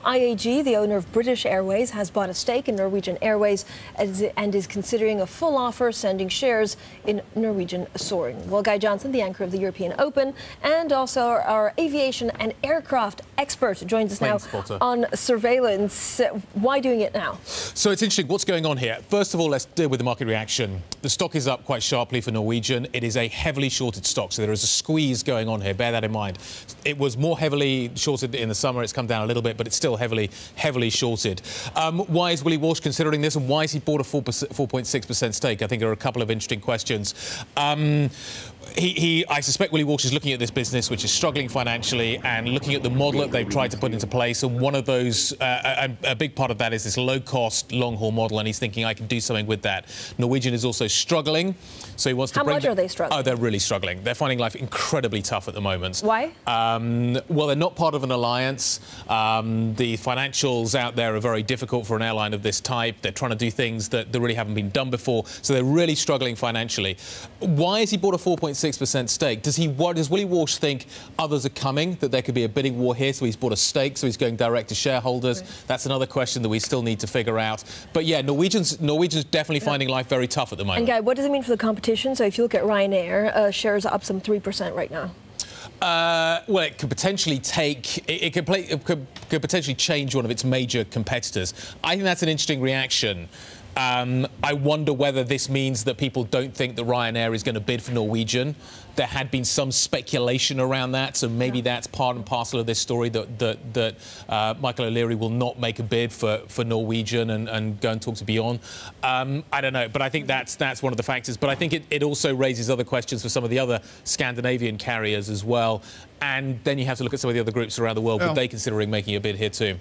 IAG, the owner of British Airways, has bought a stake in Norwegian Airways and is considering a full offer, sending shares in Norwegian soaring. Well, Guy Johnson, the anchor of the European Open, and also our aviation and aircraft expert, joins us now on Surveillance. Why doing it now? So it's interesting what's going on here. First of all, let's deal with the market reaction. The stock is up quite sharply for Norwegian. It is a heavily shorted stock, so there is a squeeze going on here. Bear that in mind. It was more heavily shorted in the summer. It's come down a little bit, but it's still heavily shorted. Why is Willie Walsh considering this, and why has he bought a 4.6% stake? I think there are a couple of interesting questions. I suspect Willie Walsh is looking at this business, which is struggling financially, and looking at the model that they've tried to put into place. And one of those, a big part of that is this low-cost, long-haul model, and he's thinking, I can do something with that. Norwegian is also struggling, so he wants to bring... How much are they struggling? Oh, they're really struggling. They're finding life incredibly tough at the moment. Why? Well, they're not part of an alliance. The financials out there are very difficult for an airline of this type. They're trying to do things that really haven't been done before, so they're really struggling financially. Why has he bought a 4.6% stake? Does Willie Walsh think others are coming, that there could be a bidding war here, so he's bought a stake, so he's going direct to shareholders? Right. That's another question that we still need to figure out. But yeah, Norwegian's definitely finding life very tough at the moment. And Guy, what does it mean for the competition? So if you look at Ryanair, shares are up some 3% right now. Well, it could potentially could potentially change one of its major competitors. I think that's an interesting reaction. I wonder whether this means that people don't think that Ryanair is going to bid for Norwegian. There had been some speculation around that, so maybe that's part and parcel of this story, that Michael O'Leary will not make a bid for Norwegian and go and talk to Beyond. I don't know, but I think that's one of the factors. But I think it also raises other questions for some of the other Scandinavian carriers as well. And then you have to look at some of the other groups around the world. Would they considering making a bid here too?